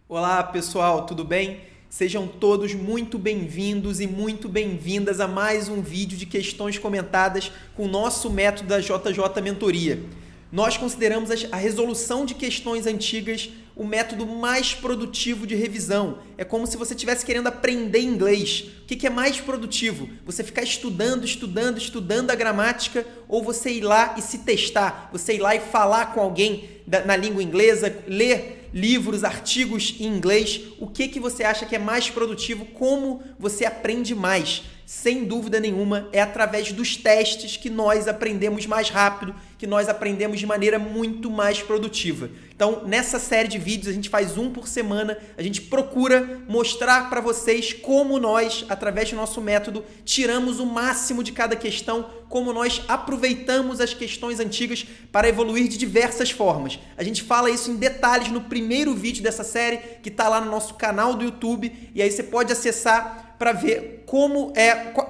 Olá pessoal, tudo bem? Sejam todos muito bem-vindos e muito bem-vindas a mais um vídeo de questões comentadas com o nosso método da JJ Mentoria. Nós consideramos a resolução de questões antigas o método mais produtivo de revisão. É como se você estivesse querendo aprender inglês. O que é mais produtivo? Você ficar estudando a gramática ou você ir lá e se testar? Você ir lá e falar com alguém na língua inglesa, ler livros, artigos em inglês? O que você acha que é mais produtivo? Como você aprende mais? Sem dúvida nenhuma, é através dos testes que nós aprendemos mais rápido, que nós aprendemos de maneira muito mais produtiva. Então, nessa série de vídeos, a gente faz um por semana, a gente procura mostrar para vocês como nós, através do nosso método, tiramos o máximo de cada questão, como nós aproveitamos as questões antigas para evoluir de diversas formas. A gente fala isso em detalhes no primeiro vídeo dessa série, que está lá no nosso canal do YouTube, e aí você pode acessar para ver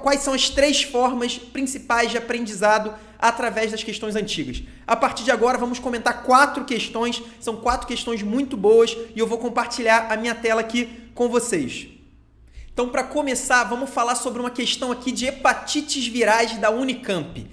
quais são as 3 formas principais de aprendizado através das questões antigas. A partir de agora vamos comentar 4 questões, são 4 questões muito boas e eu vou compartilhar a minha tela aqui com vocês. Então, para começar, vamos falar sobre uma questão aqui de hepatites virais da Unicamp.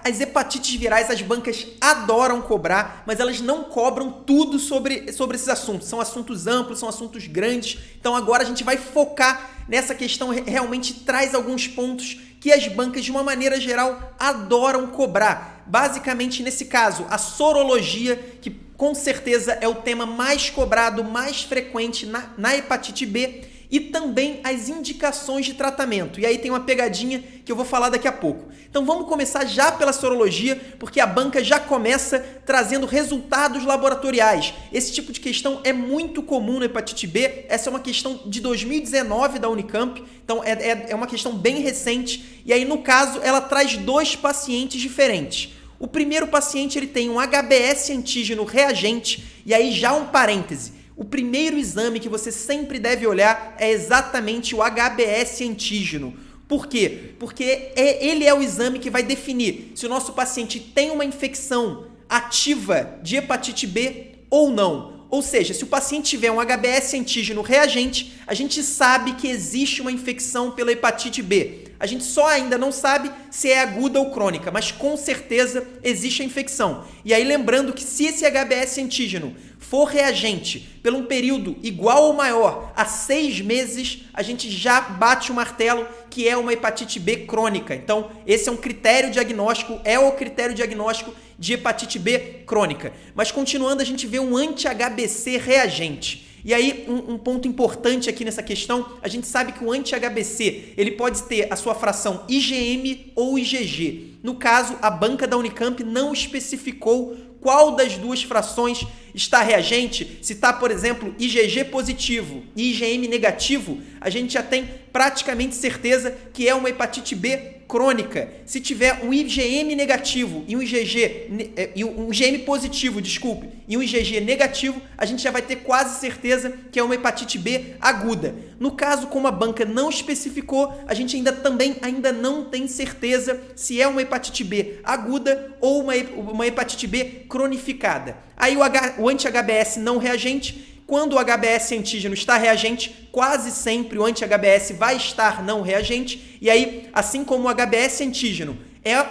As hepatites virais, as bancas adoram cobrar, mas elas não cobram tudo sobre esses assuntos. São assuntos amplos, são assuntos grandes. Então agora a gente vai focar nessa questão, realmente traz alguns pontos que as bancas, de uma maneira geral, adoram cobrar. Basicamente, nesse caso, a sorologia, que com certeza é o tema mais cobrado, mais frequente na hepatite B, e também as indicações de tratamento. E aí tem uma pegadinha que eu vou falar daqui a pouco. Então vamos começar já pela sorologia, porque a banca já começa trazendo resultados laboratoriais. Esse tipo de questão é muito comum na hepatite B. Essa é uma questão de 2019 da Unicamp, então é uma questão bem recente. E aí, no caso, ela traz 2 pacientes diferentes. O primeiro paciente ele tem um HBS antígeno reagente, e aí já um parêntese. O primeiro exame que você sempre deve olhar é exatamente o HBS antígeno. Por quê? Porque ele é o exame que vai definir se o nosso paciente tem uma infecção ativa de hepatite B ou não. Ou seja, se o paciente tiver um HBS antígeno reagente, a gente sabe que existe uma infecção pela hepatite B. A gente só ainda não sabe se é aguda ou crônica, mas com certeza existe a infecção. E aí lembrando que se esse HBS antígeno for reagente por um período igual ou maior a 6 meses, a gente já bate o martelo que é uma hepatite B crônica. Então, esse é um critério diagnóstico, é o critério diagnóstico de hepatite B crônica. Mas continuando, a gente vê um anti-HBC reagente. E aí, um ponto importante aqui nessa questão, a gente sabe que o anti-HBC ele pode ter a sua fração IgM ou IgG. No caso, a banca da Unicamp não especificou qual das 2 frações está reagente. Se está, por exemplo, IgG positivo e IgM negativo, a gente já tem praticamente certeza que é uma hepatite B crônica. Se tiver um IgM negativo e um IgM positivo, desculpe, e um IgG negativo, a gente já vai ter quase certeza que é uma hepatite B aguda. No caso, como a banca não especificou, a gente ainda não tem certeza se é uma hepatite B aguda ou uma hepatite B cronificada. Aí o anti-HBS não reagente. Quando o HBS antígeno está reagente, quase sempre o anti-HBS vai estar não reagente. E aí, assim como o HBS antígeno é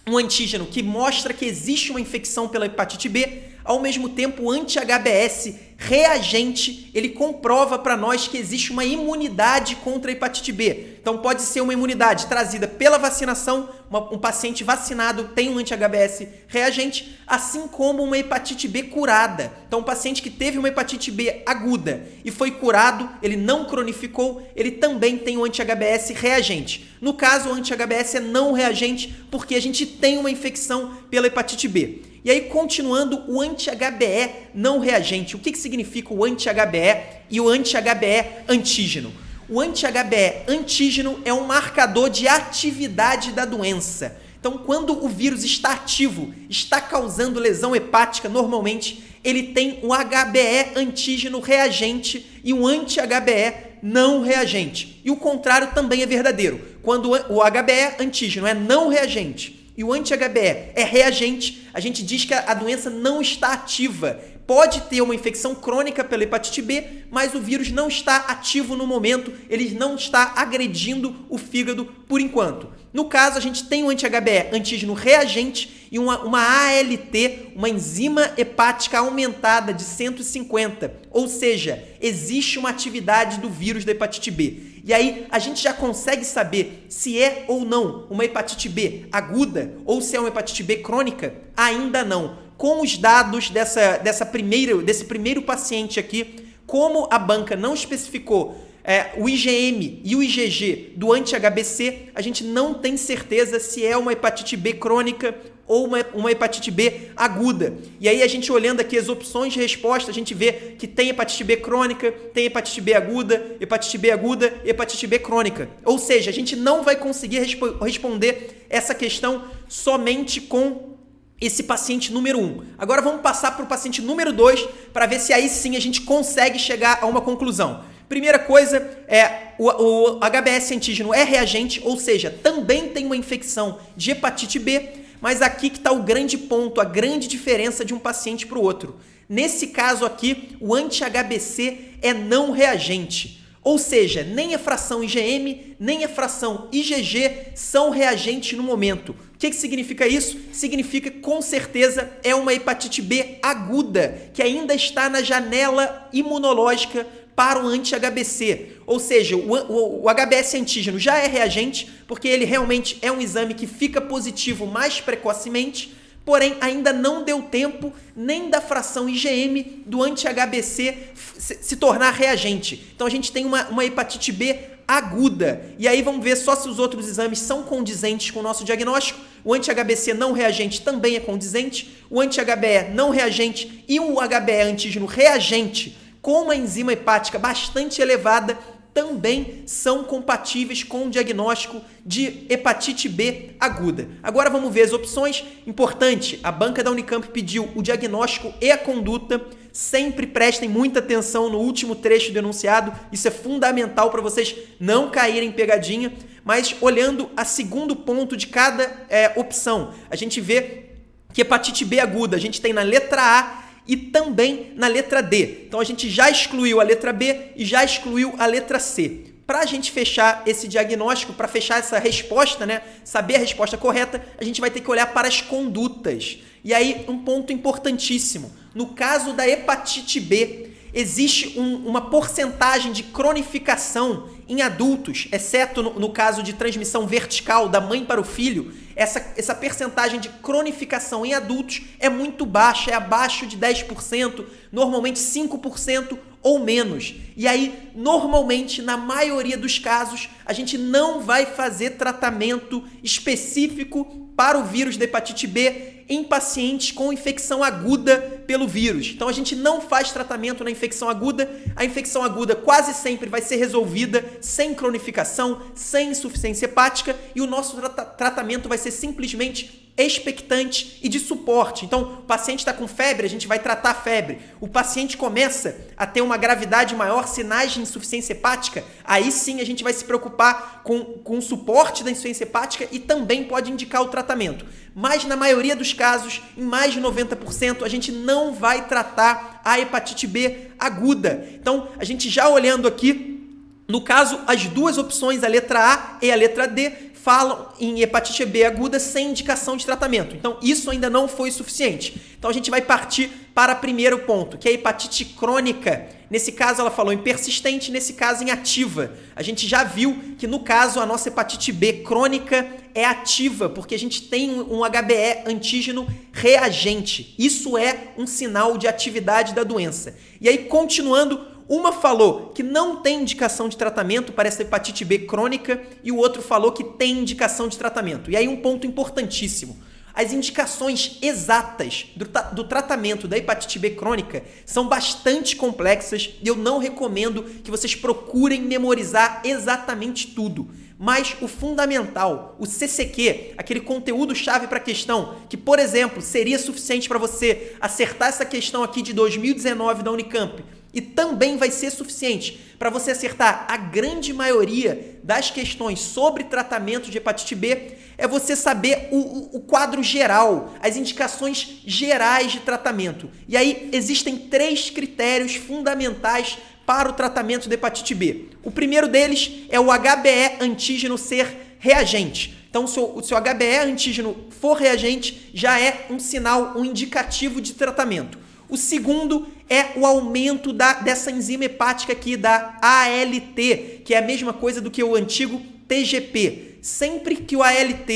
um antígeno que mostra que existe uma infecção pela hepatite B, ao mesmo tempo o anti-HBS reagente, ele comprova para nós que existe uma imunidade contra a hepatite B. Então pode ser uma imunidade trazida pela vacinação, um paciente vacinado tem um anti-HBS reagente, assim como uma hepatite B curada. Então um paciente que teve uma hepatite B aguda e foi curado, ele não cronificou, ele também tem um anti-HBS reagente. No caso, o anti-HBS é não reagente porque a gente tem uma infecção pela hepatite B. E aí, continuando, o anti-HBE não reagente. O que significa o anti-HBE e o anti-HBE antígeno? O anti-HBE antígeno é um marcador de atividade da doença. Então, quando o vírus está ativo, está causando lesão hepática, normalmente ele tem um HBE antígeno reagente e um anti-HBE não reagente. E o contrário também é verdadeiro. Quando o HBE antígeno é não reagente e o anti-HBE é reagente, a gente diz que a doença não está ativa. pode ter uma infecção crônica pela hepatite B, mas o vírus não está ativo no momento, ele não está agredindo o fígado por enquanto. No caso, a gente tem o anti-HBe antígeno reagente e uma ALT, uma enzima hepática aumentada de 150, ou seja, existe uma atividade do vírus da hepatite B. E aí a gente já consegue saber se é ou não uma hepatite B aguda ou se é uma hepatite B crônica? Ainda não. Com os dados desse primeiro paciente aqui, como a banca não especificou o IgM e o IgG do anti-HBC, a gente não tem certeza se é uma hepatite B crônica ou uma hepatite B aguda. E aí a gente olhando aqui as opções de resposta, a gente vê que tem hepatite B crônica, tem hepatite B aguda, hepatite B aguda e hepatite B crônica. Ou seja, a gente não vai conseguir responder essa questão somente com esse paciente número 1. Agora vamos passar para o paciente número 2 para ver se aí sim a gente consegue chegar a uma conclusão. Primeira coisa o HBS antígeno é reagente, ou seja, também tem uma infecção de hepatite B, mas aqui que está o grande ponto, a grande diferença de um paciente para o outro. Nesse caso aqui, o anti-HBC é não reagente. Ou seja, nem a fração IgM, nem a fração IgG são reagentes no momento. O que significa isso? Significa que, com certeza, é uma hepatite B aguda, que ainda está na janela imunológica para o anti-HBC. Ou seja, o HBS antígeno já é reagente, porque ele realmente é um exame que fica positivo mais precocemente, porém ainda não deu tempo nem da fração IgM do anti-HBC se tornar reagente. Então a gente tem uma hepatite B aguda. E aí vamos ver só se os outros exames são condizentes com o nosso diagnóstico. O anti-HBC não reagente também é condizente, o anti-HBe não reagente e o HBe antígeno reagente com uma enzima hepática bastante elevada também são compatíveis com o diagnóstico de hepatite B aguda. Agora vamos ver as opções. Importante, a banca da Unicamp pediu o diagnóstico e a conduta. Sempre prestem muita atenção no último trecho do enunciado, isso é fundamental para vocês não caírem em pegadinha. Mas olhando a segundo ponto de cada opção, a gente vê que hepatite B aguda a gente tem na letra A e também na letra D. Então a gente já excluiu a letra B e já excluiu a letra C. Para a gente fechar esse diagnóstico, para fechar essa resposta, né, saber a resposta correta, a gente vai ter que olhar para as condutas. E aí um ponto importantíssimo. No caso da hepatite B, existe uma porcentagem de cronificação em adultos, exceto no caso de transmissão vertical da mãe para o filho. Essa percentagem de cronificação em adultos é muito baixa, é abaixo de 10%, normalmente 5% ou menos. E aí, normalmente, na maioria dos casos, a gente não vai fazer tratamento específico para o vírus da hepatite B em pacientes com infecção aguda pelo vírus. Então, a gente não faz tratamento na infecção aguda. A infecção aguda quase sempre vai ser resolvida sem cronificação, sem insuficiência hepática, e o nosso tratamento vai ser simplesmente expectante e de suporte. Então, o paciente está com febre, a gente vai tratar a febre. O paciente começa a ter uma gravidade maior, sinais de insuficiência hepática, aí sim a gente vai se preocupar com o suporte da insuficiência hepática e também pode indicar o tratamento. Mas na maioria dos casos, em mais de 90%, a gente não vai tratar a hepatite B aguda. Então, a gente já olhando aqui, no caso, as duas opções, a letra A e a letra D, falam em hepatite B aguda sem indicação de tratamento. Então, isso ainda não foi suficiente. Então, a gente vai partir para o primeiro ponto, que é a hepatite crônica. Nesse caso, ela falou em persistente, nesse caso, em ativa. A gente já viu que, no caso, a nossa hepatite B crônica é ativa, porque a gente tem um HBe antígeno reagente. Isso é um sinal de atividade da doença. E aí, continuando, uma falou que não tem indicação de tratamento para essa hepatite B crônica e o outro falou que tem indicação de tratamento. E aí um ponto importantíssimo. As indicações exatas do tratamento da hepatite B crônica são bastante complexas e eu não recomendo que vocês procurem memorizar exatamente tudo. Mas o fundamental, o CCQ, aquele conteúdo-chave para a questão, que, por exemplo, seria suficiente para você acertar essa questão aqui de 2019 da Unicamp E também vai ser suficiente para você acertar a grande maioria das questões sobre tratamento de hepatite B, é você saber o quadro geral, as indicações gerais de tratamento. E aí existem 3 critérios fundamentais para o tratamento de hepatite B. O primeiro deles é o HBe antígeno ser reagente. Então, se o seu HBe antígeno for reagente, já é um sinal, um indicativo de tratamento. O segundo é o aumento dessa enzima hepática aqui, da ALT, que é a mesma coisa do que o antigo TGP. Sempre que o ALT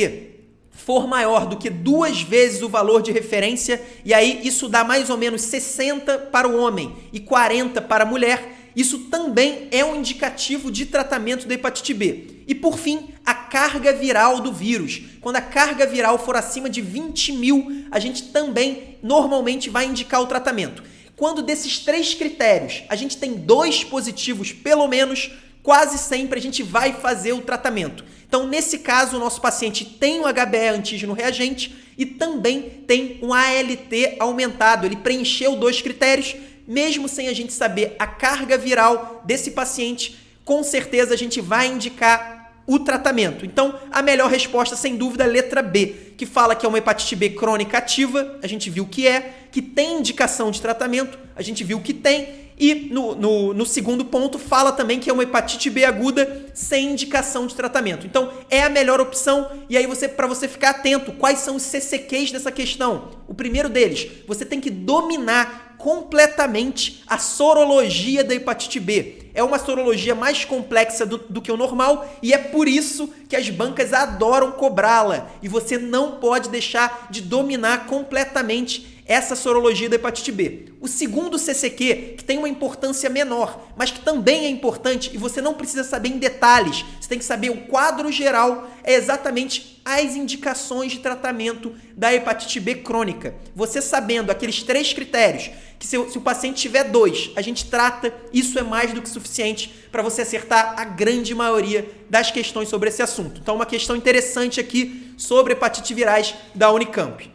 for maior do que 2 vezes o valor de referência, e aí isso dá mais ou menos 60 para o homem e 40 para a mulher, isso também é um indicativo de tratamento da hepatite B. E por fim, a carga viral do vírus. Quando a carga viral for acima de 20.000, a gente também normalmente vai indicar o tratamento. Quando desses 3 critérios a gente tem 2 positivos, pelo menos, quase sempre a gente vai fazer o tratamento. Então, nesse caso, o nosso paciente tem um HBe antígeno reagente e também tem um ALT aumentado. Ele preencheu 2 critérios, mesmo sem a gente saber a carga viral desse paciente, com certeza a gente vai indicar o tratamento. Então, a melhor resposta, sem dúvida, é a letra B, que fala que é uma hepatite B crônica ativa, a gente viu que tem indicação de tratamento, a gente viu que tem, e no segundo ponto fala também que é uma hepatite B aguda sem indicação de tratamento. Então, é a melhor opção, e aí para você ficar atento, quais são os CCQs dessa questão? O primeiro deles, você tem que dominar completamente a sorologia da hepatite B. É uma sorologia mais complexa do que o normal e é por isso que as bancas adoram cobrá-la. E você não pode deixar de dominar completamente essa sorologia da hepatite B. O segundo CCQ, que tem uma importância menor, mas que também é importante e você não precisa saber em detalhes, você tem que saber o quadro geral, é exatamente as indicações de tratamento da hepatite B crônica. Você sabendo aqueles 3 critérios, que se o paciente tiver 2, a gente trata, isso é mais do que suficiente para você acertar a grande maioria das questões sobre esse assunto. Então, uma questão interessante aqui sobre hepatite virais da Unicamp.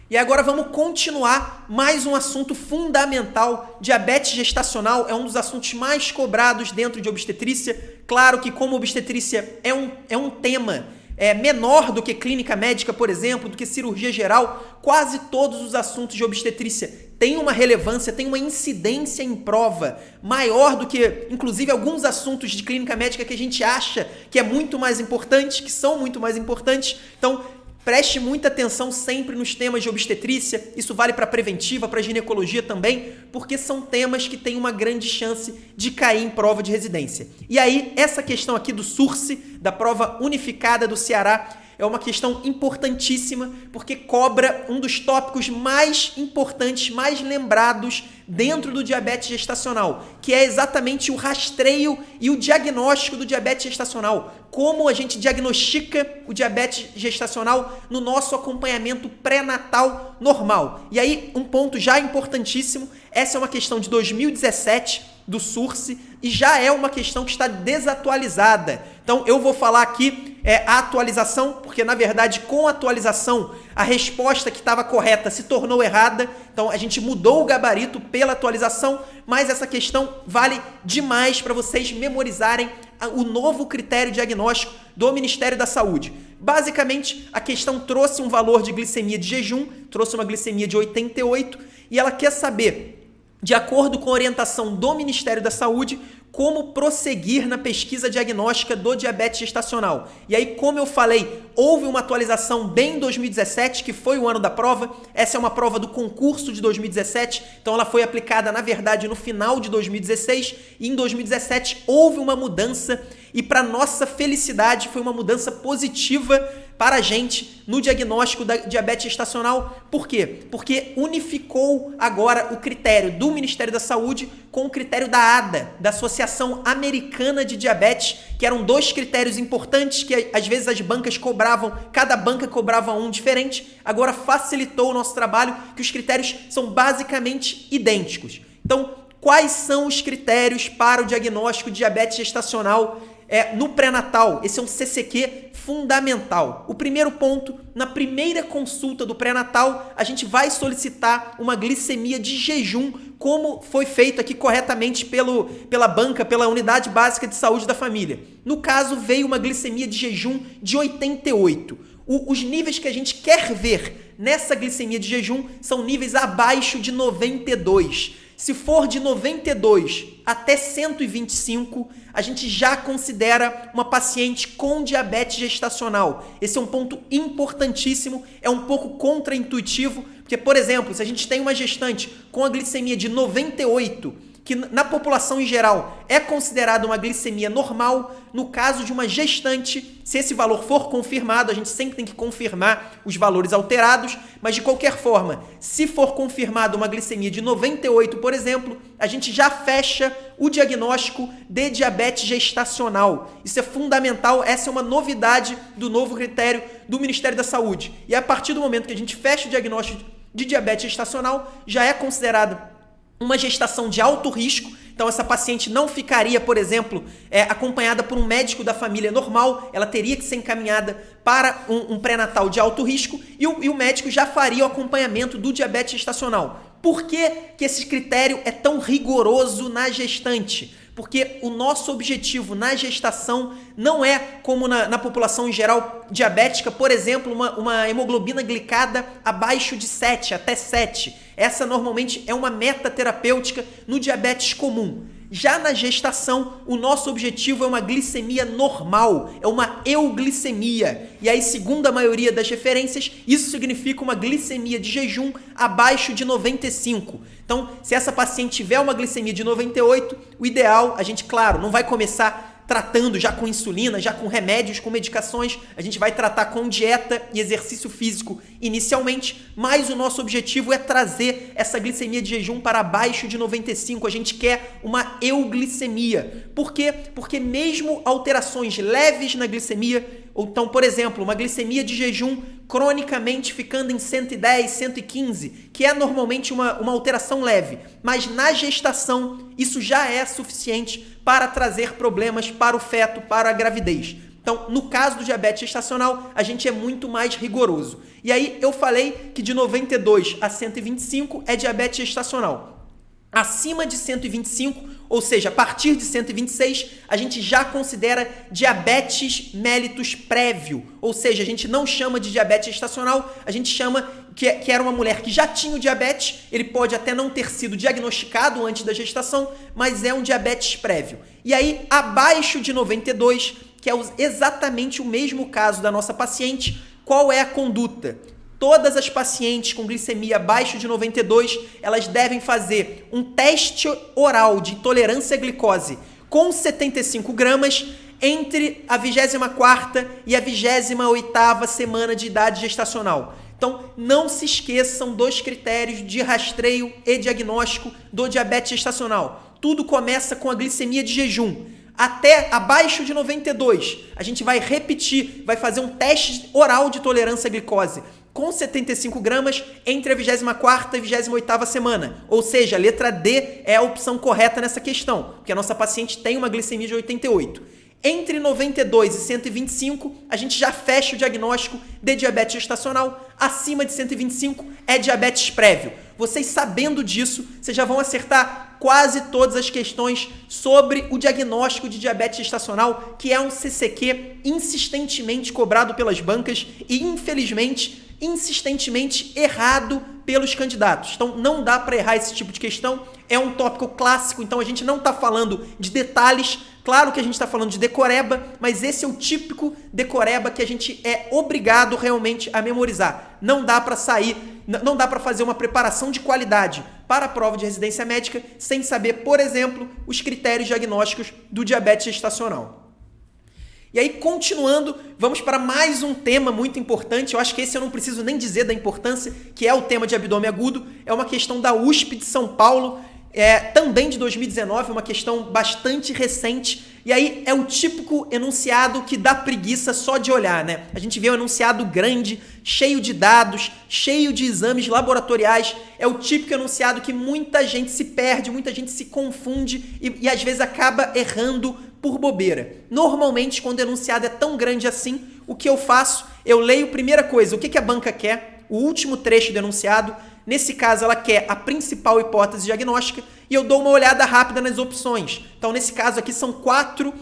E agora vamos continuar mais um assunto fundamental. Diabetes gestacional é um dos assuntos mais cobrados dentro de obstetrícia. Claro que como obstetrícia é um tema menor do que clínica médica, por exemplo, do que cirurgia geral, quase todos os assuntos de obstetrícia têm uma relevância, têm uma incidência em prova maior do que, inclusive, alguns assuntos de clínica médica que a gente acha que é muito mais importante, que são muito mais importantes. Então, preste muita atenção sempre nos temas de obstetrícia, isso vale para preventiva, para ginecologia também, porque são temas que têm uma grande chance de cair em prova de residência. E aí, essa questão aqui do SURSE, da prova unificada do Ceará, é uma questão importantíssima, porque cobra um dos tópicos mais importantes, mais lembrados dentro do diabetes gestacional, que é exatamente o rastreio e o diagnóstico do diabetes gestacional. Como a gente diagnostica o diabetes gestacional no nosso acompanhamento pré-natal normal. E aí, um ponto já importantíssimo, essa é uma questão de 2017, do SURSE, e já é uma questão que está desatualizada. Então, eu vou falar aqui a atualização, porque, na verdade, com a atualização, a resposta que estava correta se tornou errada. Então, a gente mudou o gabarito pela atualização, mas essa questão vale demais para vocês memorizarem o novo critério diagnóstico do Ministério da Saúde. Basicamente, a questão trouxe um valor de glicemia de jejum, trouxe uma glicemia de 88, e ela quer saber, de acordo com a orientação do Ministério da Saúde, como prosseguir na pesquisa diagnóstica do diabetes gestacional. E aí, como eu falei, houve uma atualização bem em 2017, que foi o ano da prova. Essa é uma prova do concurso de 2017, então ela foi aplicada, na verdade, no final de 2016, e em 2017 houve uma mudança, e para nossa felicidade foi uma mudança positiva para a gente no diagnóstico da diabetes gestacional. Por quê? Porque unificou agora o critério do Ministério da Saúde com o critério da ADA, da Associação Americana de Diabetes, que eram 2 critérios importantes que às vezes as bancas cobravam, cada banca cobrava um diferente. Agora facilitou o nosso trabalho, que os critérios são basicamente idênticos. Então, quais são os critérios para o diagnóstico de diabetes gestacional no pré-natal. Esse é um CCQ fundamental. O primeiro ponto, na primeira consulta do pré-natal, a gente vai solicitar uma glicemia de jejum, como foi feito aqui corretamente pela banca, pela Unidade Básica de Saúde da Família. No caso, veio uma glicemia de jejum de 88. Os níveis que a gente quer ver nessa glicemia de jejum são níveis abaixo de 92. Se for de 92 até 125, a gente já considera uma paciente com diabetes gestacional. Esse é um ponto importantíssimo, é um pouco contraintuitivo, porque, por exemplo, se a gente tem uma gestante com a glicemia de 98, que na população em geral é considerada uma glicemia normal, no caso de uma gestante, se esse valor for confirmado, a gente sempre tem que confirmar os valores alterados, mas de qualquer forma, se for confirmada uma glicemia de 98, por exemplo, a gente já fecha o diagnóstico de diabetes gestacional. Isso é fundamental, essa é uma novidade do novo critério do Ministério da Saúde. E a partir do momento que a gente fecha o diagnóstico de diabetes gestacional, já é considerado uma gestação de alto risco. Então essa paciente não ficaria, por exemplo, acompanhada por um médico da família normal, ela teria que ser encaminhada para um pré-natal de alto risco e o médico já faria o acompanhamento do diabetes gestacional. Por que esse critério é tão rigoroso na gestante? Porque o nosso objetivo na gestação não é como na população em geral diabética, por exemplo, uma hemoglobina glicada abaixo de 7, até 7. Essa normalmente é uma meta terapêutica no diabetes comum. Já na gestação, o nosso objetivo é uma glicemia normal, é uma euglicemia. E aí, segundo a maioria das referências, isso significa uma glicemia de jejum abaixo de 95. Então, se essa paciente tiver uma glicemia de 98, o ideal, a gente, claro, não vai começar tratando já com insulina, já com remédios, com medicações, a gente vai tratar com dieta e exercício físico inicialmente, mas o nosso objetivo é trazer essa glicemia de jejum para abaixo de 95, a gente quer uma euglicemia. Por quê? Porque mesmo alterações leves na glicemia, ou então, por exemplo, uma glicemia de jejum cronicamente ficando em 110, 115, que é normalmente uma alteração leve, mas na gestação isso já é suficiente para trazer problemas para o feto, para a gravidez. Então, no caso do diabetes gestacional, a gente é muito mais rigoroso. E aí eu falei que de 92 a 125 é diabetes gestacional. Acima de 125, ou seja, a partir de 126, a gente já considera diabetes mellitus prévio, ou seja, a gente não chama de diabetes gestacional, a gente chama que era uma mulher que já tinha o diabetes, ele pode até não ter sido diagnosticado antes da gestação, mas é um diabetes prévio. E aí, abaixo de 92, que é exatamente o mesmo caso da nossa paciente, qual é a conduta? Todas as pacientes com glicemia abaixo de 92, elas devem fazer um teste oral de intolerância à glicose com 75 gramas entre a 24ª e a 28ª semana de idade gestacional. Então, não se esqueçam dos critérios de rastreio e diagnóstico do diabetes gestacional. Tudo começa com a glicemia de jejum. Até abaixo de 92, a gente vai repetir, vai fazer um teste oral de tolerância à glicose com 75 gramas entre a 24ª e a 28ª semana. Ou seja, a letra D é a opção correta nessa questão, porque a nossa paciente tem uma glicemia de 88. Entre 92 e 125, a gente já fecha o diagnóstico de diabetes gestacional. Acima de 125 é diabetes prévio. Vocês sabendo disso, vocês já vão acertar quase todas as questões sobre o diagnóstico de diabetes gestacional, que é um CCQ insistentemente cobrado pelas bancas e, infelizmente, insistentemente errado pelos candidatos. Então, não dá para errar esse tipo de questão. É um tópico clássico, então a gente não está falando de detalhes. Claro que a gente está falando de decoreba, mas esse é o típico decoreba que a gente é obrigado realmente a memorizar. Não dá para não dá para fazer uma preparação de qualidade para a prova de residência médica sem saber, por exemplo, os critérios diagnósticos do diabetes gestacional. E aí, continuando, vamos para mais um tema muito importante. Eu acho que esse eu não preciso nem dizer da importância, que é o tema de abdômen agudo. É uma questão da USP de São Paulo, também de 2019, uma questão bastante recente. E aí é o típico enunciado que dá preguiça só de olhar, né? A gente vê um enunciado grande, cheio de dados, cheio de exames laboratoriais. É o típico enunciado que muita gente se perde, muita gente se confunde e às vezes acaba errando por bobeira. Normalmente, quando o enunciado é tão grande assim, o que eu faço? Eu leio, primeira coisa, o que a banca quer, o último trecho do enunciado. Nesse caso, ela quer a principal hipótese diagnóstica e eu dou uma olhada rápida nas opções. Então, nesse caso aqui, são 4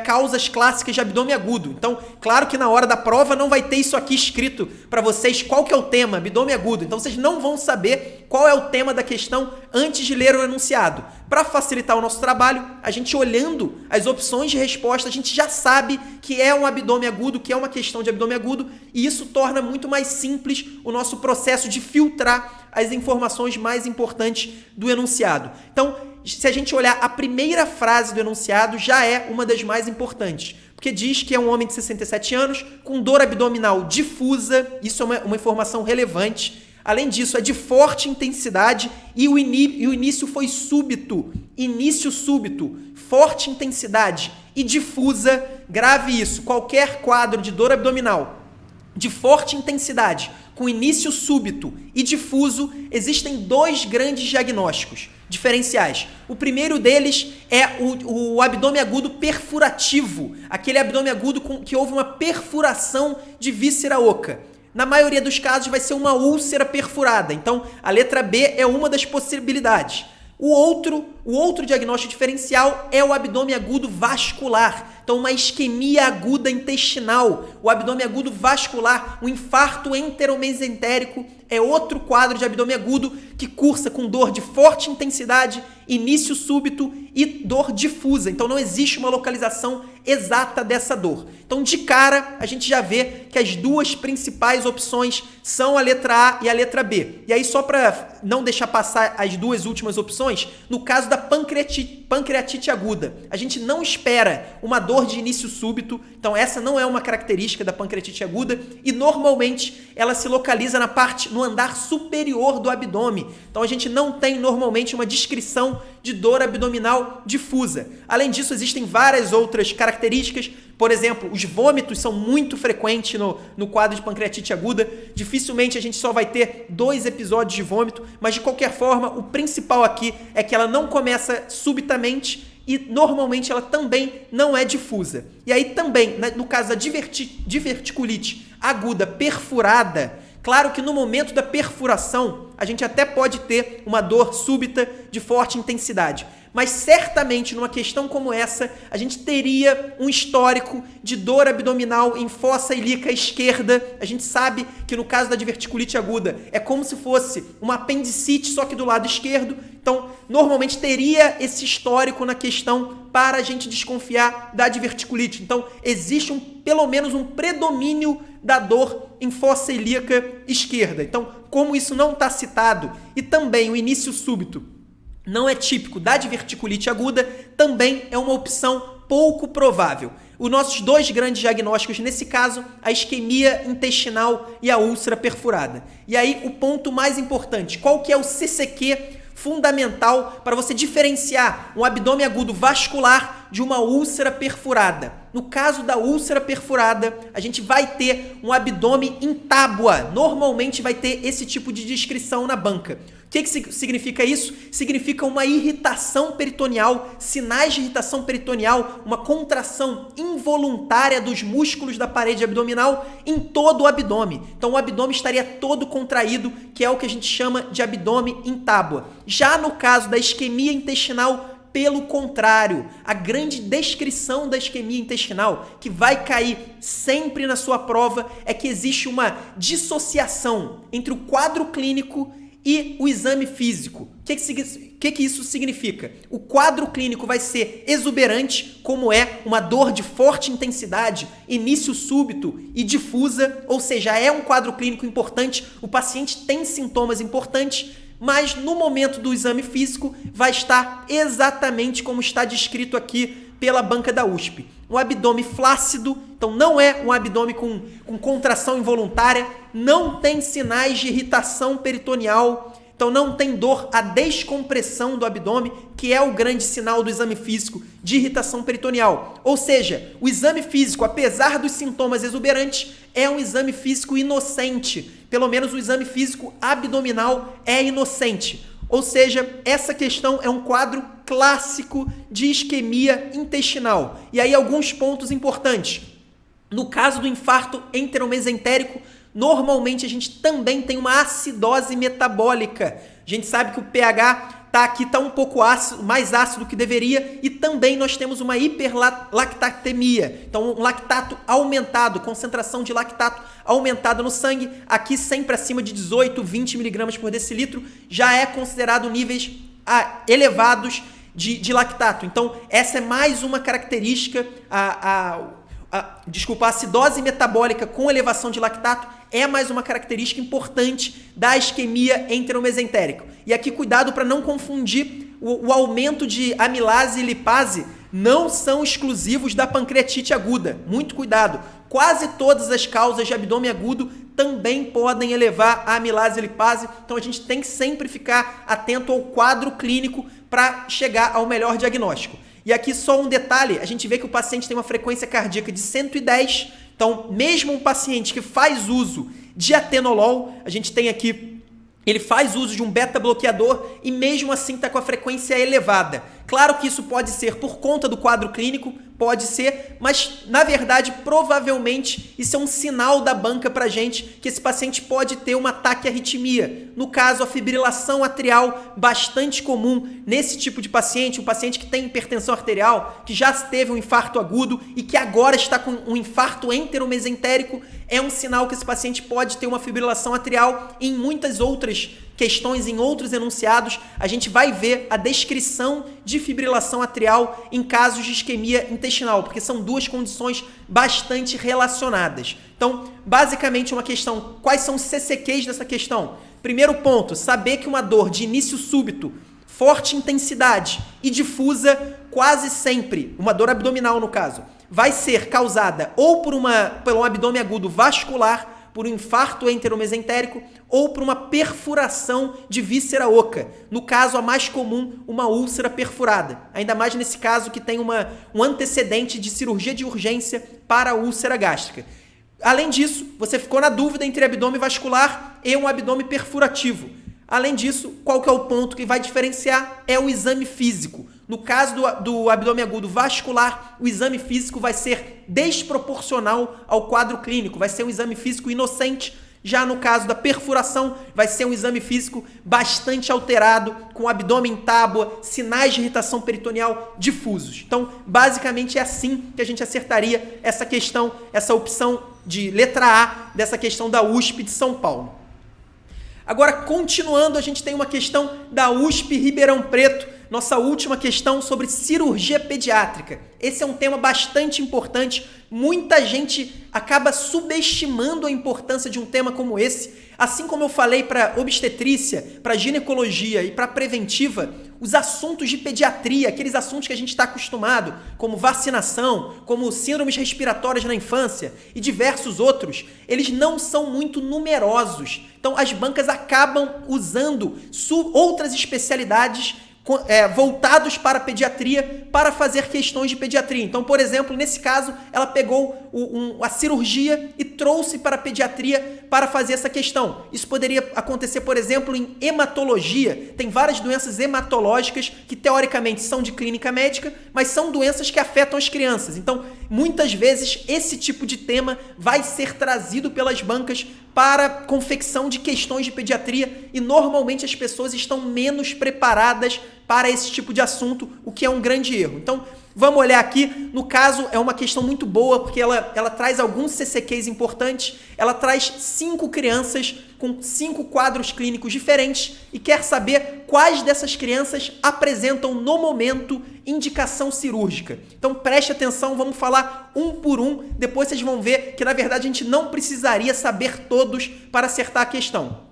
causas clássicas de abdômen agudo. Então, claro que na hora da prova não vai ter isso aqui escrito para vocês qual que é o tema, abdômen agudo. Então, vocês não vão saber qual é o tema da questão antes de ler o enunciado. Para facilitar o nosso trabalho, a gente olhando as opções de resposta, a gente já sabe que é um abdômen agudo, que é uma questão de abdômen agudo, e isso torna muito mais simples o nosso processo de filtrar as informações mais importantes do enunciado. Então, se a gente olhar a primeira frase do enunciado, já é uma das mais importantes, porque diz que é um homem de 67 anos com dor abdominal difusa, isso é uma informação relevante. Além disso, é de forte intensidade e o início foi súbito, início súbito, forte intensidade e difusa, grave isso, qualquer quadro de dor abdominal de forte intensidade, com início súbito e difuso, existem 2 grandes diagnósticos diferenciais. O primeiro deles é o abdômen agudo perfurativo, aquele abdômen agudo que houve uma perfuração de víscera oca. Na maioria dos casos vai ser uma úlcera perfurada, então a letra B é uma das possibilidades. O outro diagnóstico diferencial é o abdômen agudo vascular. Então, uma isquemia aguda intestinal, o abdômen agudo vascular, um infarto enteromesentérico é outro quadro de abdômen agudo que cursa com dor de forte intensidade, início súbito e dor difusa. Então, não existe uma localização exata dessa dor. Então, de cara, a gente já vê que as 2 principais opções são a letra A e a letra B. E aí, só para não deixar passar as 2 últimas opções, no caso da pancreatite aguda, a gente não espera uma dor de início súbito, então essa não é uma característica da pancreatite aguda e normalmente ela se localiza no andar superior do abdômen. Então a gente não tem normalmente uma descrição de dor abdominal difusa. Além disso, existem várias outras características. Por exemplo, os vômitos são muito frequentes no quadro de pancreatite aguda. Dificilmente a gente só vai ter 2 episódios de vômito, mas de qualquer forma, o principal aqui é que ela não começa subitamente e normalmente ela também não é difusa. E aí também, no caso da diverticulite aguda perfurada, claro que no momento da perfuração a gente até pode ter uma dor súbita de forte intensidade, mas certamente numa questão como essa a gente teria um histórico de dor abdominal em fossa ilíaca esquerda. A gente sabe que no caso da diverticulite aguda é como se fosse uma apendicite só que do lado esquerdo. Então, normalmente teria esse histórico na questão para a gente desconfiar da diverticulite. Então, existe pelo menos um predomínio da dor em fossa ilíaca esquerda. Então, como isso não está citado e também o início súbito não é típico da diverticulite aguda, também é uma opção pouco provável. Os nossos 2 grandes diagnósticos, nesse caso, a isquemia intestinal e a úlcera perfurada. E aí, o ponto mais importante, qual que é o CCQ fundamental para você diferenciar um abdômen agudo vascular de uma úlcera perfurada? No caso da úlcera perfurada, a gente vai ter um abdômen em tábua. Normalmente vai ter esse tipo de descrição na banca. O que significa isso? Significa uma irritação peritoneal, sinais de irritação peritoneal, uma contração involuntária dos músculos da parede abdominal em todo o abdômen. Então o abdômen estaria todo contraído, que é o que a gente chama de abdômen em tábua. Já no caso da isquemia intestinal, pelo contrário, a grande descrição da isquemia intestinal, que vai cair sempre na sua prova, é que existe uma dissociação entre o quadro clínico e o exame físico. O que isso significa? O quadro clínico vai ser exuberante, como é uma dor de forte intensidade, início súbito e difusa, ou seja, é um quadro clínico importante, o paciente tem sintomas importantes, mas no momento do exame físico vai estar exatamente como está descrito aqui pela banca da USP. Um abdômen flácido, então não é um abdômen com contração involuntária, não tem sinais de irritação peritoneal, então não tem dor, a descompressão do abdômen, que é o grande sinal do exame físico de irritação peritoneal. Ou seja, o exame físico, apesar dos sintomas exuberantes, é um exame físico inocente. Pelo menos o exame físico abdominal é inocente. Ou seja, essa questão é um quadro clássico de isquemia intestinal. E aí alguns pontos importantes. No caso do infarto enteromesentérico, normalmente a gente também tem uma acidose metabólica. A gente sabe que o pH está um pouco ácido, mais ácido do que deveria, e também nós temos uma hiperlactatemia. Então, um lactato aumentado, concentração de lactato aumentada no sangue, aqui sempre acima de 18, 20 miligramas por decilitro, já é considerado níveis elevados de lactato. Então, essa é mais uma característica, a acidose metabólica com elevação de lactato é mais uma característica importante da isquemia enteromesentérica. E aqui cuidado para não confundir o aumento de amilase e lipase, não são exclusivos da pancreatite aguda. Muito cuidado. Quase todas as causas de abdômen agudo também podem elevar a amilase e lipase, então a gente tem que sempre ficar atento ao quadro clínico para chegar ao melhor diagnóstico. E aqui só um detalhe, a gente vê que o paciente tem uma frequência cardíaca de 110, então mesmo um paciente que faz uso de atenolol, a gente tem aqui, ele faz uso de um beta-bloqueador e mesmo assim está com a frequência elevada. Claro que isso pode ser por conta do quadro clínico, pode ser, mas na verdade, provavelmente, isso é um sinal da banca para a gente que esse paciente pode ter uma taquiarritmia. No caso, a fibrilação atrial, bastante comum nesse tipo de paciente, um paciente que tem hipertensão arterial, que já teve um infarto agudo e que agora está com um infarto enteromesentérico, é um sinal que esse paciente pode ter uma fibrilação atrial. Em muitas outras questões, em outros enunciados, a gente vai ver a descrição de fibrilação atrial em casos de isquemia intestinal, porque são duas condições bastante relacionadas. Então, basicamente uma questão, quais são os CCQs dessa questão? Primeiro ponto, saber que uma dor de início súbito, forte intensidade e difusa quase sempre, uma dor abdominal no caso, vai ser causada ou por um abdômen agudo vascular, por um infarto enteromesentérico ou por uma perfuração de víscera oca. No caso, a mais comum, uma úlcera perfurada. Ainda mais nesse caso que tem um antecedente de cirurgia de urgência para a úlcera gástrica. Além disso, você ficou na dúvida entre abdômen vascular e um abdômen perfurativo. Além disso, qual que é o ponto que vai diferenciar? É o exame físico. No caso do abdômen agudo vascular, o exame físico vai ser desproporcional ao quadro clínico, vai ser um exame físico inocente. Já no caso da perfuração, vai ser um exame físico bastante alterado, com abdômen em tábua, sinais de irritação peritoneal difusos. Então, basicamente é assim que a gente acertaria essa questão, essa opção de letra A dessa questão da USP de São Paulo. Agora, continuando, a gente tem uma questão da USP Ribeirão Preto, nossa última questão sobre cirurgia pediátrica. Esse é um tema bastante importante, muita gente acaba subestimando a importância de um tema como esse. Assim como eu falei para obstetrícia, para ginecologia e para preventiva, os assuntos de pediatria, aqueles assuntos que a gente está acostumado, como vacinação, como síndromes respiratórias na infância e diversos outros, eles não são muito numerosos. Então, as bancas acabam usando outras especialidades voltados para a pediatria, para fazer questões de pediatria. Então, por exemplo, nesse caso, ela pegou a cirurgia e trouxe para a pediatria para fazer essa questão. Isso poderia acontecer, por exemplo, em hematologia. Tem várias doenças hematológicas que, teoricamente, são de clínica médica, mas são doenças que afetam as crianças. Então, muitas vezes, esse tipo de tema vai ser trazido pelas bancas para confecção de questões de pediatria e, normalmente, as pessoas estão menos preparadas para esse tipo de assunto, o que é um grande erro. Então, vamos olhar aqui. No caso, é uma questão muito boa, porque ela traz alguns CCQs importantes, ela traz 5 crianças com 5 quadros clínicos diferentes e quer saber quais dessas crianças apresentam, no momento, indicação cirúrgica. Então, preste atenção, vamos falar um por um, depois vocês vão ver que, na verdade, a gente não precisaria saber todos para acertar a questão.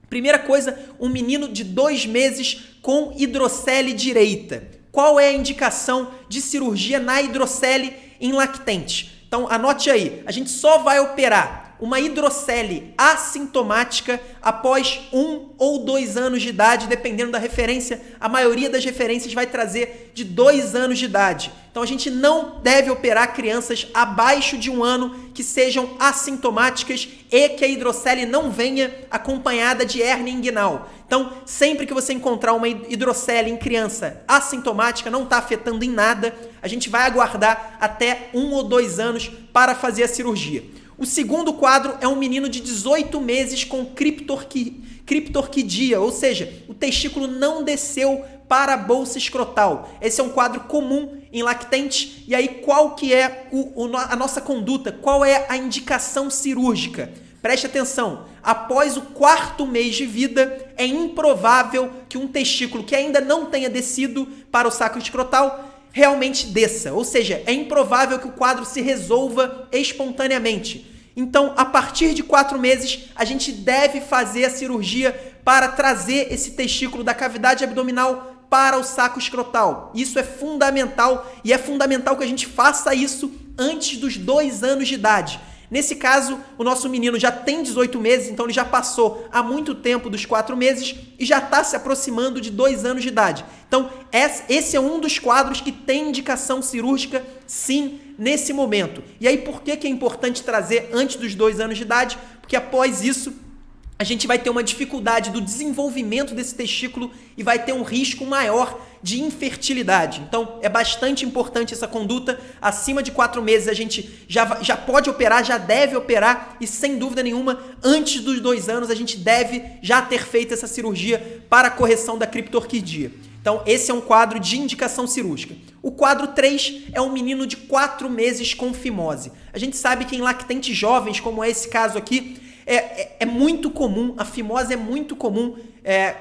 Primeira coisa, um menino de 2 meses com hidrocele direita. Qual é a indicação de cirurgia na hidrocele em lactente? Então, anote aí, a gente só vai operar uma hidrocele assintomática após 1 ou 2 anos de idade, dependendo da referência. A maioria das referências vai trazer de 2 anos de idade. Então a gente não deve operar crianças abaixo de 1 ano que sejam assintomáticas e que a hidrocele não venha acompanhada de hérnia inguinal. Então, sempre que você encontrar uma hidrocele em criança assintomática, não está afetando em nada, a gente vai aguardar até 1 ou 2 anos para fazer a cirurgia. O segundo quadro é um menino de 18 meses com criptorquidia, ou seja, o testículo não desceu para a bolsa escrotal. Esse é um quadro comum em lactentes. E aí, qual que é a nossa conduta? Qual é a indicação cirúrgica? Preste atenção, após o 4º mês de vida, é improvável que um testículo que ainda não tenha descido para o saco escrotal realmente desça. Ou seja, é improvável que o quadro se resolva espontaneamente. Então, a partir de 4 meses, a gente deve fazer a cirurgia para trazer esse testículo da cavidade abdominal para o saco escrotal. Isso é fundamental e é fundamental que a gente faça isso antes dos 2 anos de idade. Nesse caso, o nosso menino já tem 18 meses, então ele já passou há muito tempo dos 4 meses e já está se aproximando de 2 anos de idade. Então, esse é um dos quadros que tem indicação cirúrgica, sim, nesse momento. E aí, por que é importante trazer antes dos 2 anos de idade? Porque após isso, a gente vai ter uma dificuldade do desenvolvimento desse testículo e vai ter um risco maior de infertilidade. Então, é bastante importante essa conduta. Acima de 4 meses, a gente já pode operar, já deve operar e, sem dúvida nenhuma, antes dos 2 anos, a gente deve já ter feito essa cirurgia para a correção da criptorquidia. Então, esse é um quadro de indicação cirúrgica. O quadro 3 é um menino de 4 meses com fimose. A gente sabe que em lactentes jovens, como é esse caso aqui, é muito comum, a fimose é muito comum,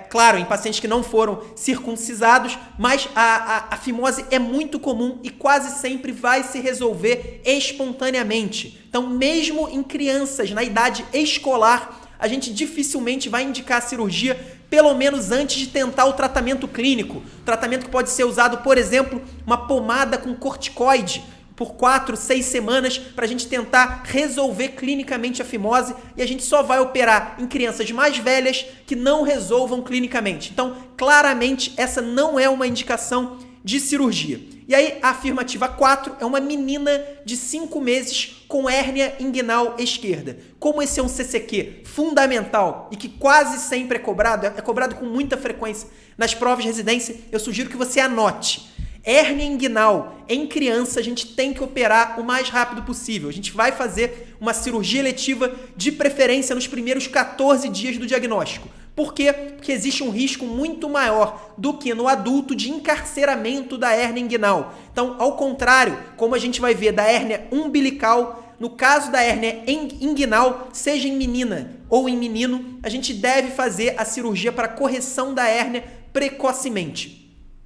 claro, em pacientes que não foram circuncisados, mas a fimose é muito comum e quase sempre vai se resolver espontaneamente. Então, mesmo em crianças na idade escolar, a gente dificilmente vai indicar a cirurgia, pelo menos antes de tentar o tratamento clínico. Tratamento que pode ser usado, por exemplo, uma pomada com corticoide, por 4, 6 semanas para a gente tentar resolver clinicamente a fimose e a gente só vai operar em crianças mais velhas que não resolvam clinicamente. Então, claramente, essa não é uma indicação de cirurgia. E aí, a afirmativa 4 é uma menina de 5 meses com hérnia inguinal esquerda. Como esse é um CCQ fundamental e que quase sempre é cobrado com muita frequência nas provas de residência, eu sugiro que você anote. Hérnia inguinal em criança a gente tem que operar o mais rápido possível. A gente vai fazer uma cirurgia eletiva de preferência nos primeiros 14 dias do diagnóstico. Por quê? Porque existe um risco muito maior do que no adulto de encarceramento da hérnia inguinal. Então, ao contrário, como a gente vai ver da hérnia umbilical, no caso da hérnia inguinal, seja em menina ou em menino, a gente deve fazer a cirurgia para correção da hérnia precocemente.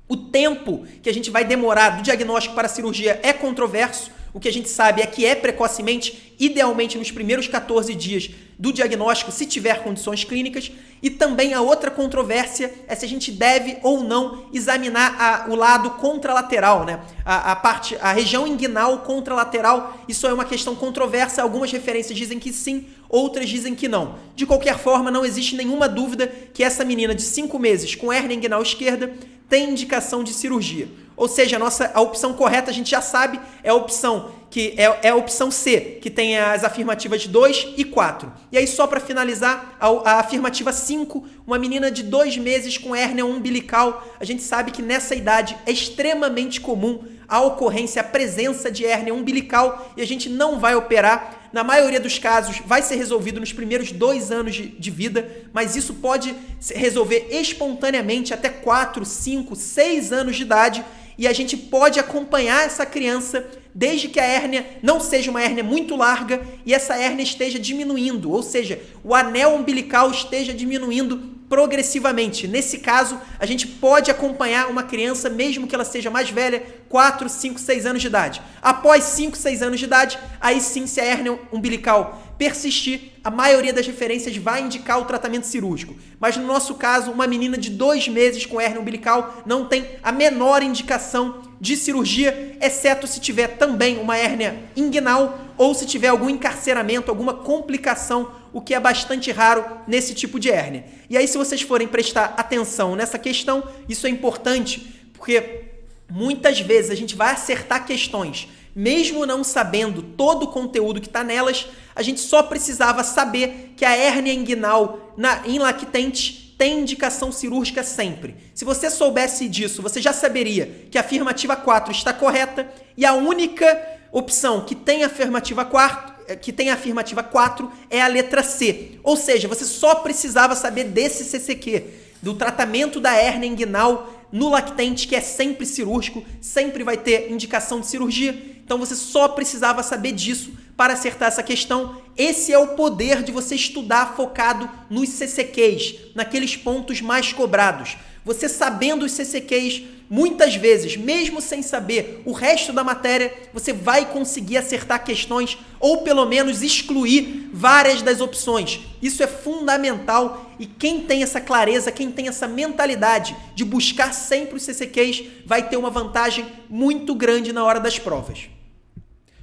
O tempo que a gente vai demorar do diagnóstico para a cirurgia é controverso. O que a gente sabe é que é precocemente, idealmente nos primeiros 14 dias do diagnóstico, se tiver condições clínicas. E também a outra controvérsia é se a gente deve ou não examinar o lado contralateral, né? A região inguinal contralateral. Isso é uma questão controversa. Algumas referências dizem que sim, outras dizem que não. De qualquer forma, não existe nenhuma dúvida que essa menina de 5 meses com hérnia inguinal esquerda tem indicação de cirurgia. Ou seja, a opção correta, a gente já sabe, é a opção que é a opção C, que tem as afirmativas 2 e 4. E aí, só para finalizar, a afirmativa 5, uma menina de 2 meses com hérnia umbilical. A gente sabe que nessa idade é extremamente comum a ocorrência, a presença de hérnia umbilical e a gente não vai operar. Na maioria dos casos, vai ser resolvido nos primeiros 2 anos de vida, mas isso pode se resolver espontaneamente até 4, 5, 6 anos de idade e a gente pode acompanhar essa criança desde que a hérnia não seja uma hérnia muito larga e essa hérnia esteja diminuindo, ou seja, o anel umbilical esteja diminuindo progressivamente. Nesse caso, a gente pode acompanhar uma criança, mesmo que ela seja mais velha, 4, 5, 6 anos de idade. Após 5, 6 anos de idade, aí sim, se a hérnia umbilical persistir, a maioria das referências vai indicar o tratamento cirúrgico. Mas no nosso caso, uma menina de 2 meses com hérnia umbilical não tem a menor indicação de cirurgia, exceto se tiver também uma hérnia inguinal ou se tiver algum encarceramento, alguma complicação, o que é bastante raro nesse tipo de hérnia. E aí, se vocês forem prestar atenção nessa questão, isso é importante, porque muitas vezes a gente vai acertar questões, mesmo não sabendo todo o conteúdo que está nelas, a gente só precisava saber que a hérnia inguinal em lactente tem indicação cirúrgica sempre. Se você soubesse disso, você já saberia que a afirmativa 4 está correta e a única opção que tem a afirmativa 4 é a letra C. Ou seja, você só precisava saber desse CCQ, do tratamento da hérnia inguinal no lactente, que é sempre cirúrgico, sempre vai ter indicação de cirurgia. Então você só precisava saber disso para acertar essa questão. Esse é o poder de você estudar focado nos CCQs, naqueles pontos mais cobrados. Você sabendo os CCQs, muitas vezes, mesmo sem saber o resto da matéria, você vai conseguir acertar questões ou pelo menos excluir várias das opções. Isso é fundamental e quem tem essa clareza, quem tem essa mentalidade de buscar sempre os CCQs, vai ter uma vantagem muito grande na hora das provas.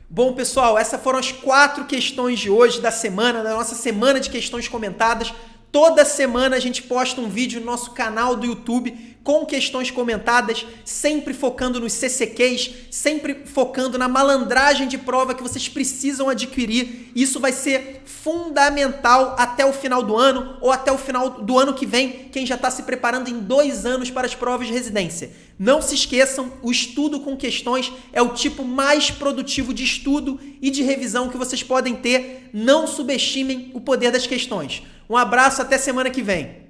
Bom, pessoal, essas foram as 4 questões de hoje da semana, da nossa semana de questões comentadas. Toda semana a gente posta um vídeo no nosso canal do YouTube com questões comentadas, sempre focando nos CCQs, sempre focando na malandragem de prova que vocês precisam adquirir. Isso vai ser fundamental até o final do ano ou até o final do ano que vem, quem já está se preparando em 2 anos para as provas de residência. Não se esqueçam, o estudo com questões é o tipo mais produtivo de estudo e de revisão que vocês podem ter. Não subestimem o poder das questões. Um abraço, até semana que vem.